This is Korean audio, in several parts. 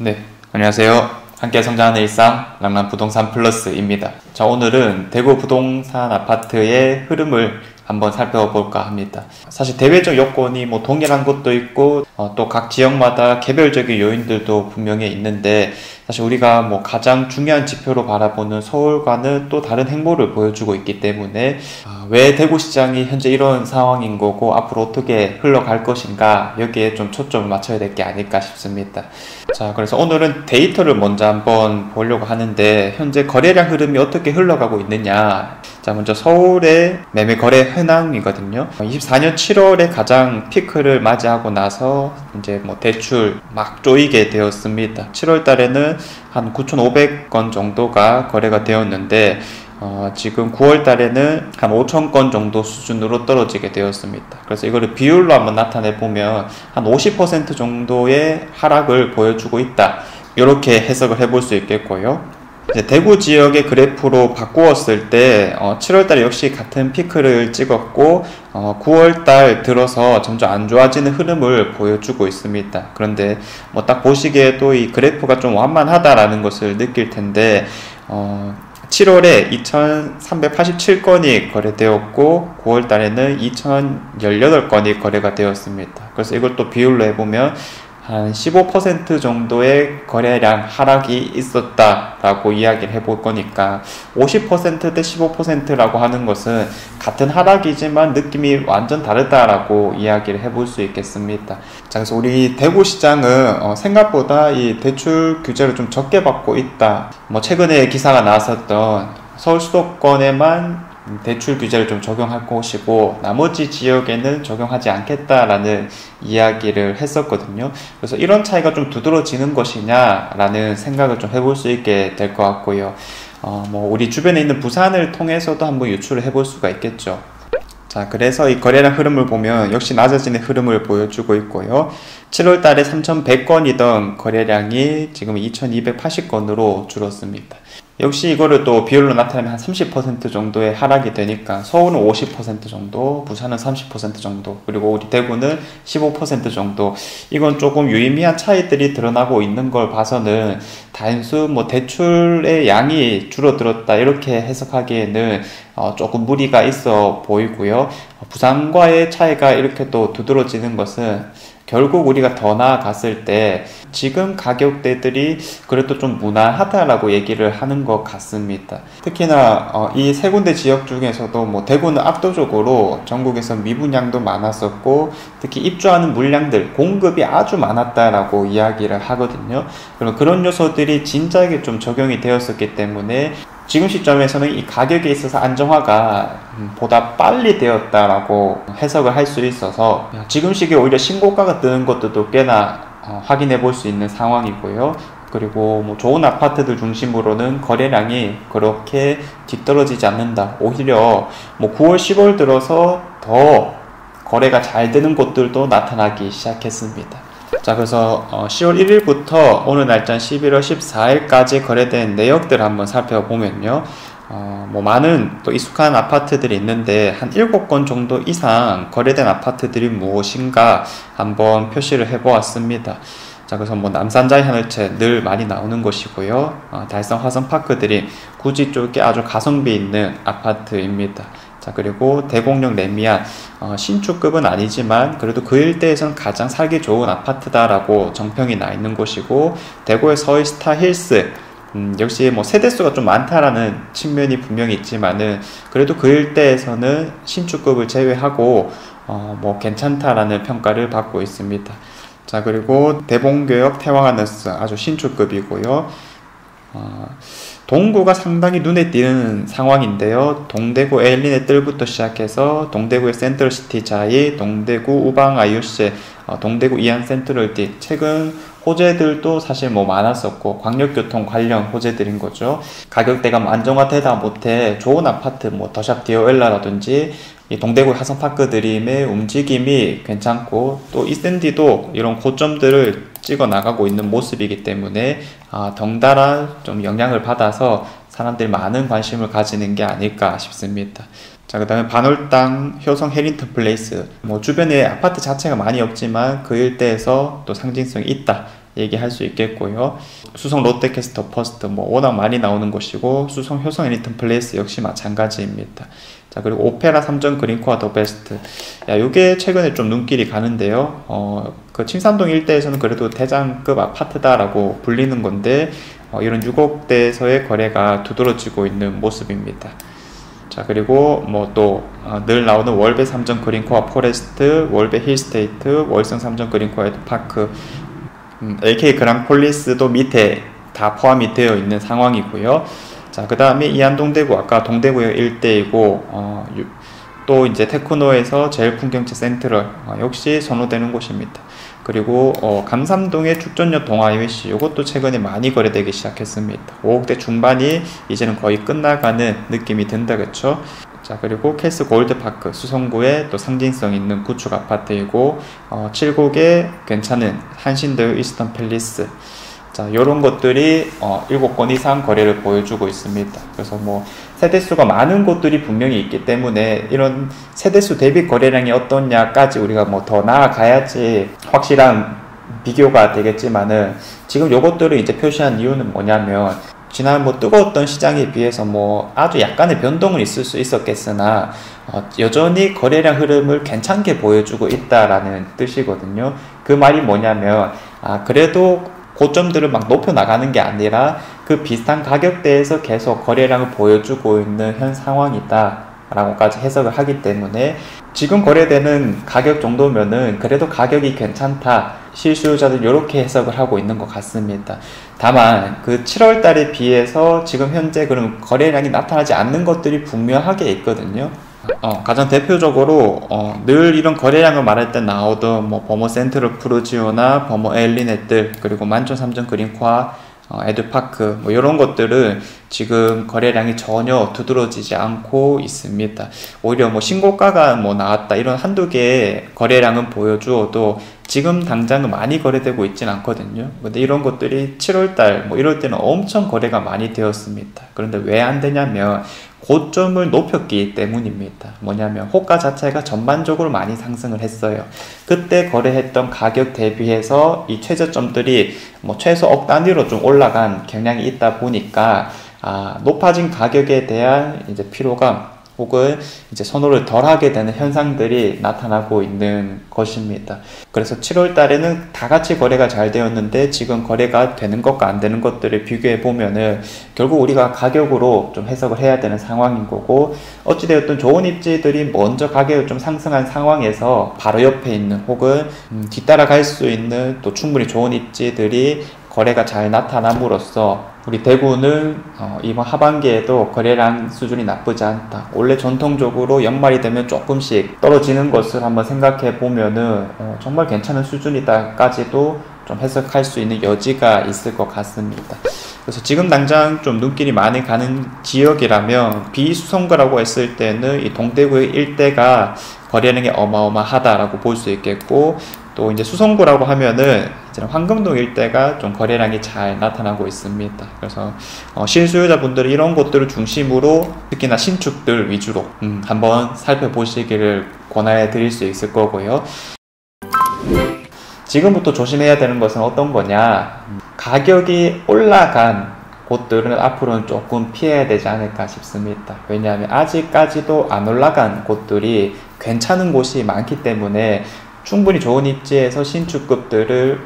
네, 안녕하세요. 함께 성장하는 일상 랑랑부동산 플러스입니다. 자, 오늘은 대구 부동산 아파트의 흐름을 한번 살펴볼까 합니다. 사실 대외적 요건이 동일한 곳도 있고 또 각 지역마다 개별적인 요인들도 분명히 있는데, 사실 우리가 가장 중요한 지표로 바라보는 서울과는 또 다른 행보를 보여주고 있기 때문에 왜 대구시장이 현재 이런 상황인 거고 앞으로 어떻게 흘러갈 것인가, 여기에 좀 초점을 맞춰야 될 게 아닐까 싶습니다. 자, 그래서 오늘은 데이터를 먼저 한번 보려고 하는데, 현재 거래량 흐름이 어떻게 흘러가고 있느냐. 자, 먼저 서울의 매매 거래 현황이거든요. 24년 7월에 가장 피크를 맞이하고 나서 이제 대출 막 쪼이게 되었습니다. 7월 달에는 한 9,500건 정도가 거래가 되었는데, 지금 9월 달에는 한 5,000건 정도 수준으로 떨어지게 되었습니다. 그래서 이거를 비율로 한번 나타내 보면 한 50% 정도의 하락을 보여주고 있다, 이렇게 해석을 해볼 수 있겠고요. 이제 대구 지역의 그래프로 바꾸었을 때 7월달에 역시 같은 피크를 찍었고 9월달 들어서 점점 안 좋아지는 흐름을 보여주고 있습니다. 그런데 딱 보시기에도 이 그래프가 좀 완만하다라는 것을 느낄 텐데, 7월에 2,387건이 거래되었고 9월달에는 2,018건이 거래가 되었습니다. 그래서 이걸 또 비율로 해보면 한 15% 정도의 거래량 하락이 있었다라고 이야기를 해볼 거니까, 50% 대 15%라고 하는 것은 같은 하락이지만 느낌이 완전 다르다라고 이야기를 해볼 수 있겠습니다. 자, 그래서 우리 대구시장은 생각보다 이 대출 규제를 좀 적게 받고 있다. 최근에 기사가 나왔었던 서울 수도권에만 대출 규제를 좀 적용할 것이고 나머지 지역에는 적용하지 않겠다라는 이야기를 했었거든요. 그래서 이런 차이가 좀 두드러지는 것이냐라는 생각을 좀 해볼 수 있게 될 것 같고요. 우리 주변에 있는 부산을 통해서도 한번 유출을 해볼 수가 있겠죠. 자, 그래서 이 거래량 흐름을 보면 역시 낮아지는 흐름을 보여주고 있고요. 7월 달에 3,100건이던 거래량이 지금 2,280건으로 줄었습니다. 역시 이거를 또 비율로 나타내면 한 30% 정도의 하락이 되니까, 서울은 50% 정도, 부산은 30% 정도, 그리고 우리 대구는 15% 정도, 이건 조금 유의미한 차이들이 드러나고 있는 걸 봐서는 단순 대출의 양이 줄어들었다 이렇게 해석하기에는 조금 무리가 있어 보이고요. 부산과의 차이가 이렇게 또 두드러지는 것은 결국 우리가 더 나아갔을 때 지금 가격대들이 그래도 좀 무난하다라고 얘기를 하는 것 같습니다. 특히나 이 세 군데 지역 중에서도 대구는 압도적으로 전국에서 미분양도 많았었고, 특히 입주하는 물량들, 공급이 아주 많았다라고 이야기를 하거든요. 그럼 그런 요소들이 진작에 좀 적용이 되었었기 때문에 지금 시점에서는 이 가격에 있어서 안정화가 보다 빨리 되었다라고 해석을 할 수 있어서 지금 시기에 오히려 신고가가 뜨는 것들도 꽤나 확인해 볼 수 있는 상황이고요. 그리고 좋은 아파트들 중심으로는 거래량이 그렇게 뒤떨어지지 않는다. 오히려 9월, 10월 들어서 더 거래가 잘 되는 곳들도 나타나기 시작했습니다. 자, 그래서 10월 1일부터 오늘 날짜 11월 14일까지 거래된 내역들을 한번 살펴보면요. 많은 또 익숙한 아파트들이 있는데 한 7건 정도 이상 거래된 아파트들이 무엇인가 한번 표시를 해보았습니다. 자, 그래서 남산자이 하늘채 늘 많이 나오는 것이고요. 달성 화성파크들이 구지 쪽에 아주 가성비 있는 아파트입니다. 자, 그리고 대곡역 레미안, 신축급은 아니지만 그래도 그 일대에서는 가장 살기 좋은 아파트다라고 정평이 나 있는 곳이고, 대구의 서희 스타힐스, 역시 세대수가 좀 많다라는 측면이 분명히 있지만은 그래도 그 일대에서는 신축급을 제외하고 괜찮다라는 평가를 받고 있습니다. 자, 그리고 대봉교역 태왕하늘스 아주 신축급이고요. 동구가 상당히 눈에 띄는 상황인데요. 동대구 에일린의 뜰부터 시작해서 동대구의 센트럴시티 자이, 동대구 우방 IUC, 동대구 이안 센트럴디, 최근 호재들도 사실 많았었고 광역교통 관련 호재들인 거죠. 가격대가 안정화되다 못해 좋은 아파트 더샵 디오엘라라든지 이 동대구 화성파크 드림의 움직임이 괜찮고, 또 이샌디도 이런 고점들을 찍어 나가고 있는 모습이기 때문에 덩달아 좀 영향을 받아서 사람들이 많은 관심을 가지는 게 아닐까 싶습니다. 자, 그 다음에 반월당, 효성 해링턴 플레이스, 주변에 아파트 자체가 많이 없지만 그 일대에서 또 상징성이 있다, 얘기할 수 있겠고요. 수성 롯데캐스터 퍼스트 뭐 워낙 많이 나오는 곳이고, 수성 효성 애니턴 플레이스 역시 마찬가지입니다. 자, 그리고 오페라 3전 그린코아 더 베스트. 야, 요게 최근에 좀 눈길이 가는데요. 그 침산동 일대에서는 그래도 대장급 아파트다라고 불리는 건데, 이런 6억대에서의 거래가 두드러지고 있는 모습입니다. 자, 그리고 뭐 또 늘 나오는 월배 3전 그린코아 포레스트, 월배 힐스테이트, 월성 3전 그린코아 에드파크, LK 그랑폴리스도 밑에 다 포함이 되어 있는 상황이고요. 자, 그 다음에 이안동대구, 아까 동대구역 일대이고, 또 이제 테크노에서 제일풍경채 센트럴, 역시 선호되는 곳입니다. 그리고 감삼동의 축전역 동아이웨시, 이것도 최근에 많이 거래되기 시작했습니다. 5억대 중반이 이제는 거의 끝나가는 느낌이 든다, 그쵸? 자, 그리고 캐스 골드파크, 수성구에 또 상징성 있는 구축 아파트이고, 7곡의 괜찮은 한신대유 이스턴 팰리스. 자, 요런 것들이 7건 이상 거래를 보여주고 있습니다. 그래서 뭐 세대수가 많은 곳들이 분명히 있기 때문에 이런 세대수 대비 거래량이 어떻냐까지 우리가 뭐 더 나아가야지 확실한 비교가 되겠지만은, 지금 요것들을 이제 표시한 이유는 뭐냐면, 지난 뭐 뜨거웠던 시장에 비해서 뭐 아주 약간의 변동은 있을 수 있었겠으나 여전히 거래량 흐름을 괜찮게 보여주고 있다라는 뜻이거든요. 그 말이 뭐냐면, 그래도 고점들을 막 높여 나가는 게 아니라 그 비슷한 가격대에서 계속 거래량을 보여주고 있는 현 상황이다 라고까지 해석을 하기 때문에, 지금 거래되는 가격 정도면은 그래도 가격이 괜찮다, 실수요자들 이렇게 해석을 하고 있는 것 같습니다. 다만 그 7월 달에 비해서 지금 현재 그런 거래량이 나타나지 않는 것들이 분명하게 있거든요. 가장 대표적으로 늘 이런 거래량을 말할 때 나오던 뭐 버머 센트럴 프루지오나 버머 엘리넷들, 그리고 만촌 3전 그린코아 에드파크, 뭐 이런 것들은 지금 거래량이 전혀 두드러지지 않고 있습니다. 오히려 뭐 신고가가 뭐 나왔다 이런 한두 개의 거래량은 보여주어도 지금 당장은 많이 거래되고 있진 않거든요. 근데 이런 것들이 7월달 뭐 이럴 때는 엄청 거래가 많이 되었습니다. 그런데 왜 안 되냐면 고점을 높였기 때문입니다. 뭐냐면 호가 자체가 전반적으로 많이 상승을 했어요. 그때 거래했던 가격 대비해서 이 최저점들이 뭐 최소 억 단위로 좀 올라간 경향이 있다 보니까 높아진 가격에 대한 이제 피로감 혹은 이제 선호를 덜 하게 되는 현상들이 나타나고 있는 것입니다. 그래서 7월 달에는 다 같이 거래가 잘 되었는데, 지금 거래가 되는 것과 안 되는 것들을 비교해 보면은 결국 우리가 가격으로 좀 해석을 해야 되는 상황인 거고, 어찌되었든 좋은 입지들이 먼저 가격을 좀 상승한 상황에서 바로 옆에 있는 혹은 뒤따라갈 수 있는 또 충분히 좋은 입지들이 거래가 잘 나타남으로써 우리 대구는 이번 하반기에도 거래량 수준이 나쁘지 않다. 원래 전통적으로 연말이 되면 조금씩 떨어지는 것을 한번 생각해 보면은 정말 괜찮은 수준이다까지도 좀 해석할 수 있는 여지가 있을 것 같습니다. 그래서 지금 당장 좀 눈길이 많이 가는 지역이라면, 비수성구라고 했을 때는 이 동대구의 일대가 거래량이 어마어마하다라고 볼 수 있겠고, 또 이제 수성구라고 하면은 이제 황금동 일대가 좀 거래량이 잘 나타나고 있습니다. 그래서 실수요자분들이 이런 곳들을 중심으로 특히나 신축들 위주로 한번 살펴보시기를 권해 드릴 수 있을 거고요. 지금부터 조심해야 되는 것은 어떤 거냐, 가격이 올라간 곳들은 앞으로는 조금 피해야 되지 않을까 싶습니다. 왜냐하면 아직까지도 안 올라간 곳들이 괜찮은 곳이 많기 때문에 충분히 좋은 입지에서 신축급들을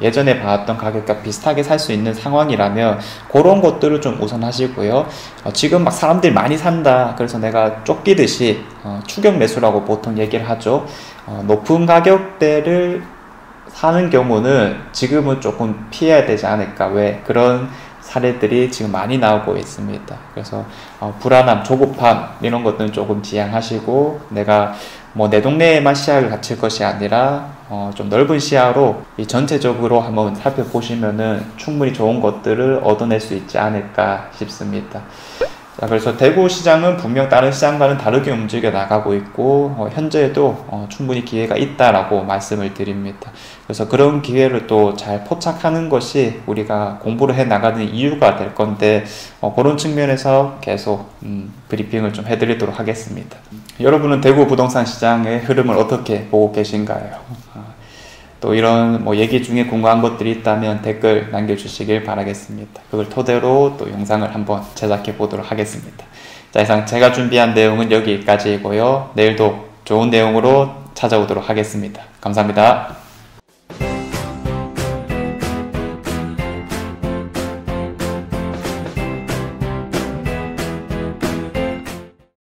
예전에 봐왔던 가격과 비슷하게 살 수 있는 상황이라면 그런 것들을 좀 우선하시고요. 지금 막 사람들이 많이 산다, 그래서 내가 쫓기듯이 추격 매수라고 보통 얘기를 하죠. 높은 가격대를 사는 경우는 지금은 조금 피해야 되지 않을까, 왜 그런 사례들이 지금 많이 나오고 있습니다. 그래서 불안함, 조급함 이런 것들은 조금 지양하시고, 내가 뭐 내 동네에만 시야를 갖출 것이 아니라 좀 넓은 시야로 이 전체적으로 한번 살펴보시면은 충분히 좋은 것들을 얻어낼 수 있지 않을까 싶습니다. 자, 그래서 대구 시장은 분명 다른 시장과는 다르게 움직여 나가고 있고, 현재에도 충분히 기회가 있다라고 말씀을 드립니다. 그래서 그런 기회를 또 잘 포착하는 것이 우리가 공부를 해 나가는 이유가 될 건데, 그런 측면에서 계속 브리핑을 좀 해드리도록 하겠습니다. 여러분은 대구 부동산 시장의 흐름을 어떻게 보고 계신가요? 또 이런 뭐 얘기 중에 궁금한 것들이 있다면 댓글 남겨주시길 바라겠습니다. 그걸 토대로 또 영상을 한번 제작해 보도록 하겠습니다. 자, 이상 제가 준비한 내용은 여기까지이고요. 내일도 좋은 내용으로 찾아오도록 하겠습니다. 감사합니다.